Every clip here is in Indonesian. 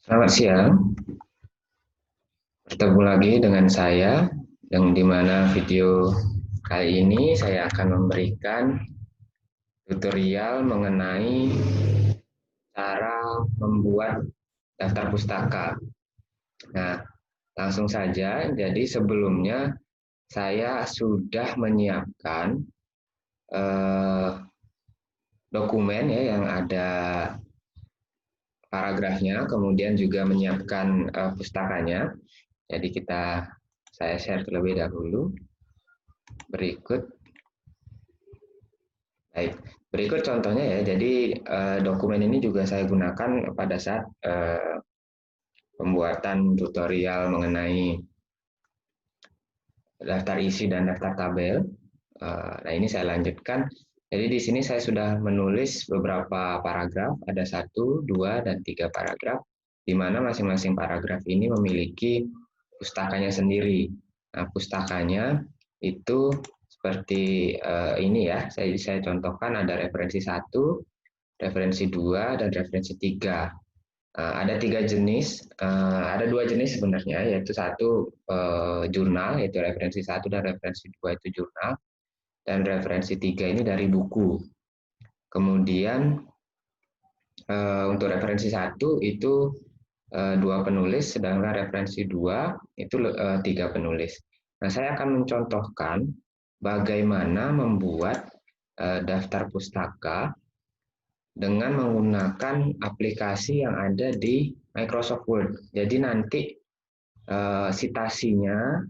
Selamat siang, bertemu lagi dengan saya, yang dimana video kali ini saya akan memberikan tutorial mengenai cara membuat daftar pustaka. Nah, langsung saja, jadi sebelumnya saya sudah menyiapkan eh, dokumen ya yang ada paragrafnya, kemudian juga menyiapkan pustakanya. Jadi saya share terlebih dahulu. Berikut Baik, berikut contohnya ya. Jadi dokumen ini juga saya gunakan pada saat pembuatan tutorial mengenai daftar isi dan daftar tabel. Nah, ini saya lanjutkan. Jadi di sini saya sudah menulis beberapa paragraf, ada 1, 2, dan 3 paragraf, di mana masing-masing paragraf ini memiliki pustakanya sendiri. Nah, pustakanya itu seperti ini ya, saya contohkan ada referensi 1, referensi 2, dan referensi 3. Ada 3 jenis, ada 2 jenis sebenarnya, yaitu satu jurnal, yaitu referensi 1 dan referensi 2 itu jurnal, dan referensi 3 ini dari buku. Kemudian untuk referensi 1 itu 2 penulis, sedangkan referensi 2 itu 3 penulis. Nah, saya akan mencontohkan bagaimana membuat daftar pustaka dengan menggunakan aplikasi yang ada di Microsoft Word. Jadi nanti citasinya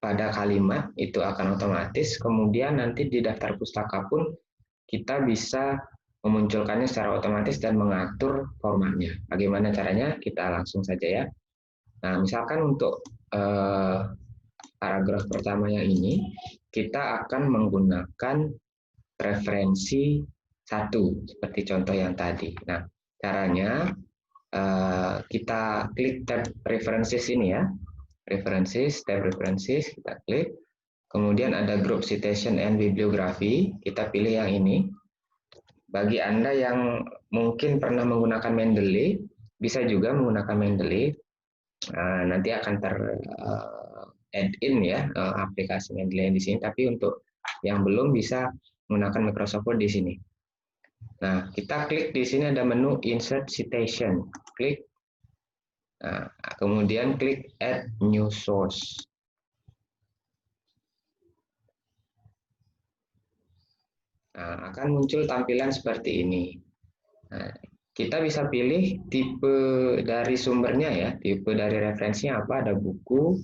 pada kalimat itu akan otomatis, kemudian nanti di daftar pustaka pun kita bisa memunculkannya secara otomatis dan mengatur formatnya. Bagaimana caranya? Kita langsung saja ya. Nah, misalkan untuk paragraf pertamanya ini, kita akan menggunakan referensi 1, seperti contoh yang tadi. Nah, caranya kita klik tab references ini ya. References, tab references, kita klik. Kemudian ada group citation and bibliography, kita pilih yang ini. Bagi Anda yang mungkin pernah menggunakan Mendeley, bisa juga menggunakan Mendeley. Nanti akan add-in ya aplikasi Mendeley di sini, tapi untuk yang belum bisa menggunakan Microsoft Word di sini. Nah, kita klik di sini ada menu Insert Citation. Klik. Nah, kemudian klik Add New Source. Nah, akan muncul tampilan seperti ini. Nah, kita bisa pilih tipe dari sumbernya ya, tipe dari referensinya apa, ada buku,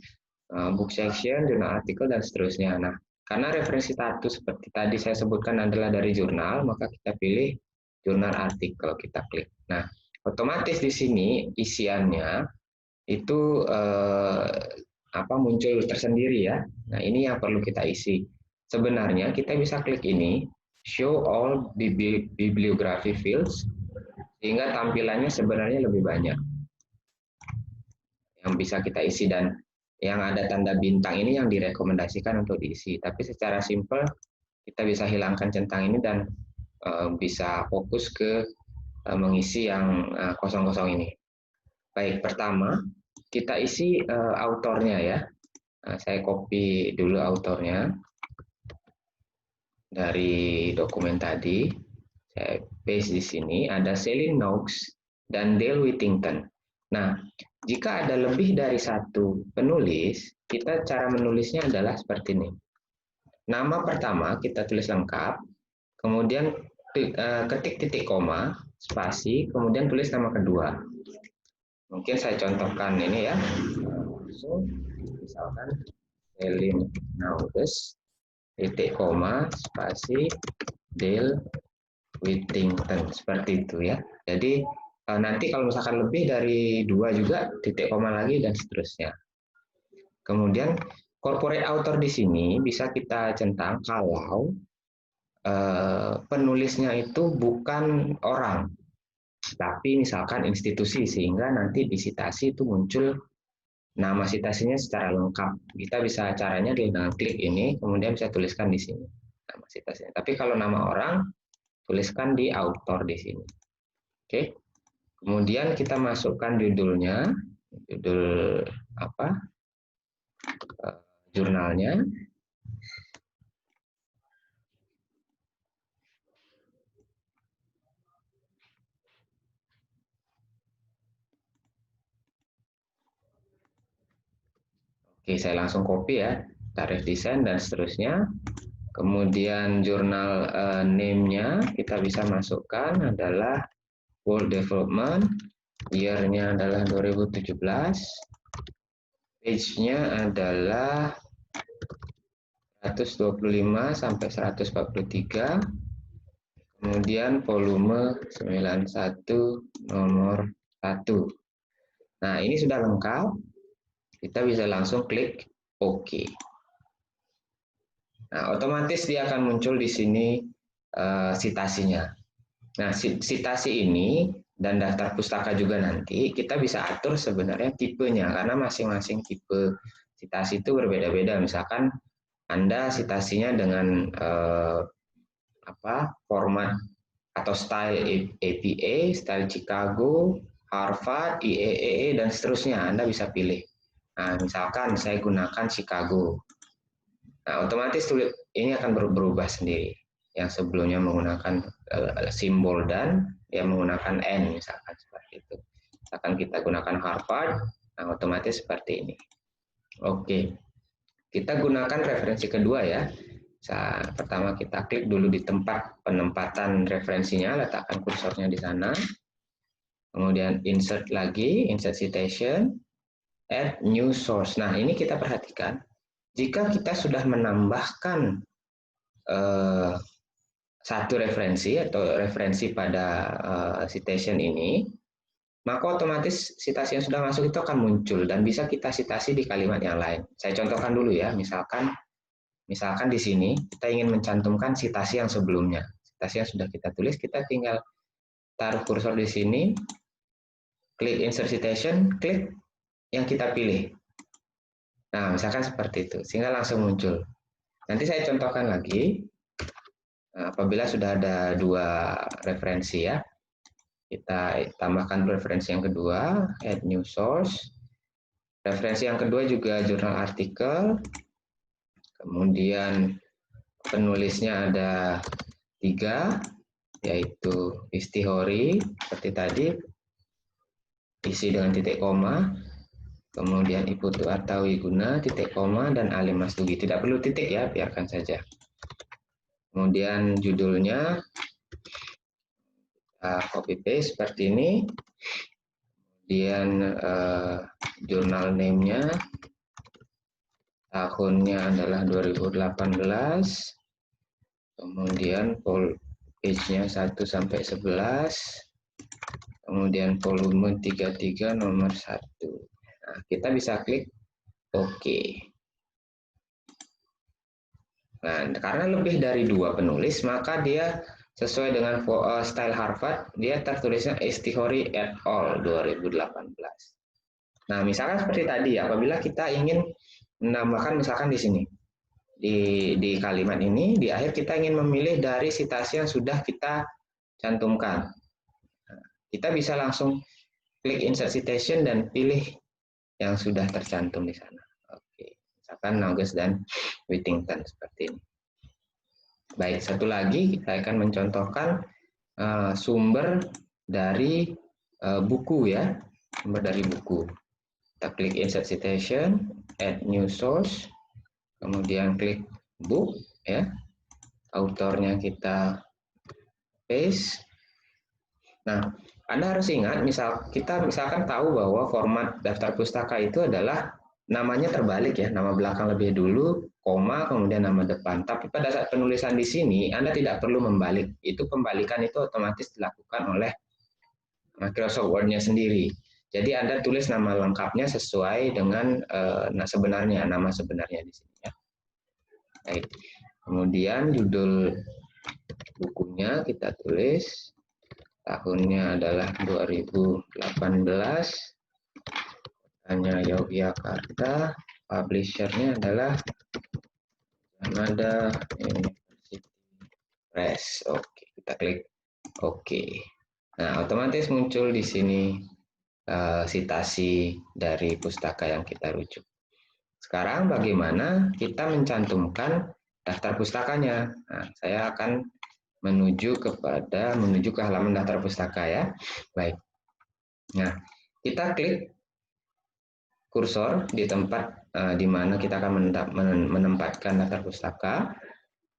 book section, jurnal artikel, dan seterusnya. Nah, karena referensi satu seperti tadi saya sebutkan adalah dari jurnal, maka kita pilih jurnal artikel, kita klik. Nah, otomatis di sini isiannya itu muncul tersendiri ya. Nah, ini yang perlu kita isi. Sebenarnya kita bisa klik ini, show all bibliography fields, sehingga tampilannya sebenarnya lebih banyak yang bisa kita isi, dan yang ada tanda bintang ini yang direkomendasikan untuk diisi. Tapi secara simpel kita bisa hilangkan centang ini dan bisa fokus ke mengisi yang kosong-kosong ini. Baik, pertama kita isi autornya ya. Saya copy dulu autornya dari dokumen tadi. Saya paste di sini, ada Celine Knox dan Dale Whittington. Nah, jika ada lebih dari satu penulis, kita cara menulisnya adalah seperti ini. Nama pertama kita tulis lengkap, kemudian ketik titik koma, spasi, kemudian tulis nama kedua. Mungkin saya contohkan ini ya. So, misalkan Celine Knox, titik koma, spasi, Dale Whittington, seperti itu ya. Jadi nanti kalau misalkan lebih dari 2 juga titik koma lagi dan seterusnya. Kemudian corporate author di sini bisa kita centang kalau penulisnya itu bukan orang, tapi misalkan institusi, sehingga nanti di citasi itu muncul nama citasinya secara lengkap. Kita bisa caranya dengan klik ini, kemudian bisa tuliskan di sini nama citasinya. Tapi kalau nama orang, tuliskan di author di sini. Oke. Kemudian kita masukkan judulnya, judul apa, jurnalnya. Oke, saya langsung copy ya, tarif desain dan seterusnya. Kemudian jurnal name-nya kita bisa masukkan adalah World Development, year-nya adalah 2017, page-nya adalah 125 sampai 143, kemudian volume 91 nomor 1. Nah, ini sudah lengkap. Kita bisa langsung klik OK. Nah, otomatis dia akan muncul di sini citasinya. Nah, citasi ini dan daftar pustaka juga nanti kita bisa atur sebenarnya tipenya, karena masing-masing tipe citasi itu berbeda-beda. Misalkan Anda citasinya dengan format atau style APA, style Chicago, Harvard, IEEE, dan seterusnya. Anda bisa pilih. Nah, misalkan saya gunakan Chicago. Nah, otomatis ini akan berubah sendiri. Yang sebelumnya menggunakan simbol dan dia menggunakan N, misalkan seperti itu. Misalkan kita gunakan Harvard, nah otomatis seperti ini. Oke, kita gunakan referensi kedua ya. Pertama kita klik dulu di tempat penempatan referensinya, letakkan kursornya di sana. Kemudian insert lagi, insert citation, add new source. Nah, ini kita perhatikan. Jika kita sudah menambahkan satu referensi atau referensi pada citation ini, maka otomatis citasi yang sudah masuk itu akan muncul dan bisa kita citasi di kalimat yang lain. Saya contohkan dulu ya, misalkan di sini kita ingin mencantumkan citasi yang sebelumnya. Citasi yang sudah kita tulis, kita tinggal taruh kursor di sini, klik insert citation, klik yang kita pilih. Nah, misalkan seperti itu, sehingga langsung muncul. Nanti saya contohkan lagi, apabila sudah ada dua referensi ya, kita tambahkan referensi yang kedua, add new source. Referensi yang kedua juga jurnal artikel, kemudian penulisnya ada 3, yaitu istihori, seperti tadi, isi dengan titik koma, kemudian Iputu Artawi Guna, titik koma, dan Ali Masdugi. Tidak perlu titik ya, biarkan saja. Kemudian judulnya, copy paste seperti ini. Kemudian jurnal name-nya, tahunnya adalah 2018. Kemudian page-nya 1 sampai 11. Kemudian volume 33 nomor 1. Nah, kita bisa klik OK. Nah, karena lebih dari 2 penulis, maka dia sesuai dengan style Harvard, dia tertulisnya Istihori et al. 2018. Nah, misalkan seperti tadi, apabila kita ingin menambahkan misalkan di sini, di kalimat ini, di akhir kita ingin memilih dari citasi yang sudah kita cantumkan. Kita bisa langsung klik insert citation dan pilih yang sudah tercantum di sana. Oke, misalkan Nauges dan Whittington seperti ini. Baik, satu lagi saya akan mencontohkan sumber dari buku ya, sumber dari buku. Kita klik insert citation, add new source, kemudian klik book ya, autornya kita paste. Nah, Anda harus ingat, misalkan tahu bahwa format daftar pustaka itu adalah namanya terbalik ya, nama belakang lebih dulu, koma, kemudian nama depan. Tapi pada saat penulisan di sini, Anda tidak perlu membalik. Itu pembalikan itu otomatis dilakukan oleh Microsoft Word-nya sendiri. Jadi Anda tulis nama lengkapnya sesuai dengan nama sebenarnya di sini ya. Baik. Kemudian judul bukunya kita tulis, tahunnya adalah 2018, hanya Yogyakarta, publishernya adalah Yamada University Press. Oke, kita klik Oke. Nah, otomatis muncul di sini sitasi dari pustaka yang kita rujuk. Sekarang bagaimana kita mencantumkan daftar pustakanya? Nah, saya akan menuju ke halaman daftar pustaka ya. Baik. Nah, kita klik kursor di tempat di mana kita akan menempatkan daftar pustaka.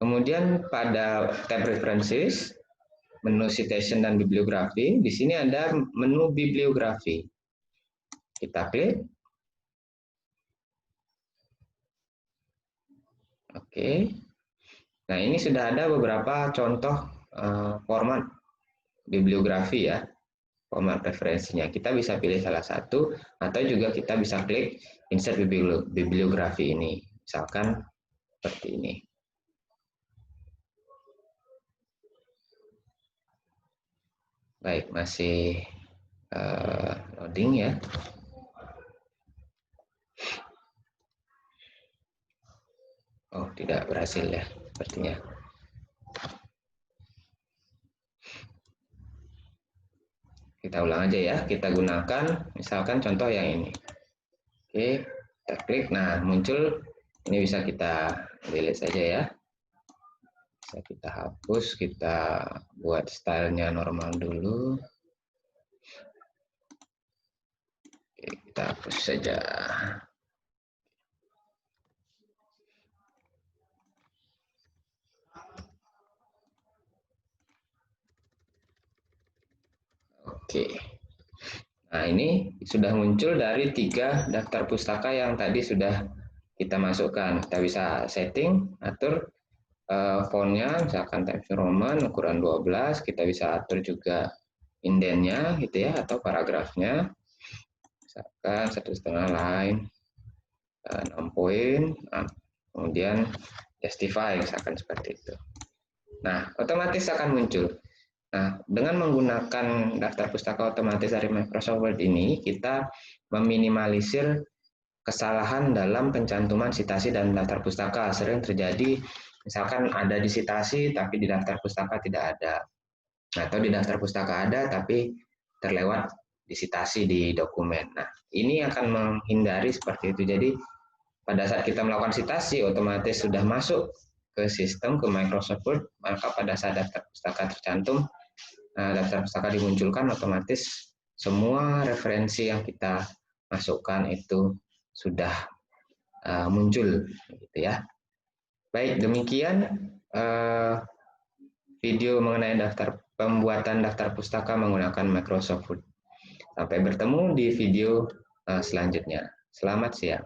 Kemudian pada tab references, menu citation dan bibliografi, di sini ada menu bibliografi. Kita klik. Oke. Nah, ini sudah ada beberapa contoh format bibliografi ya, format referensinya. Kita bisa pilih salah satu, atau juga kita bisa klik insert bibliografi ini. Misalkan seperti ini. Baik, masih loading ya. Oh, tidak berhasil ya, sepertinya. Kita ulang aja ya, kita gunakan misalkan contoh yang ini. Oke, kita klik, nah muncul, ini bisa kita delete saja ya. Bisa kita hapus, kita buat stylenya normal dulu. Oke, kita hapus saja. Oke. Nah, ini sudah muncul dari 3 daftar pustaka yang tadi sudah kita masukkan. Kita bisa setting, atur fontnya, misalkan Times New Roman, ukuran 12. Kita bisa atur juga indennya gitu ya, atau paragrafnya. Misalkan 1,5 line, 6 poin, kemudian justify, misalkan seperti itu. Nah, otomatis akan muncul. Nah, dengan menggunakan daftar pustaka otomatis dari Microsoft Word ini, kita meminimalisir kesalahan dalam pencantuman sitasi dan daftar pustaka. Sering terjadi, misalkan ada di sitasi, tapi di daftar pustaka tidak ada. Atau di daftar pustaka ada, tapi terlewat di sitasi di dokumen. Nah, ini akan menghindari seperti itu. Jadi, pada saat kita melakukan sitasi, otomatis sudah masuk ke sistem, ke Microsoft Word, maka pada saat daftar pustaka tercantum, daftar pustaka dimunculkan, otomatis semua referensi yang kita masukkan itu sudah muncul, gitu ya. Baik, demikian video mengenai pembuatan daftar pustaka menggunakan Microsoft Word. Sampai bertemu di video selanjutnya. Selamat siang.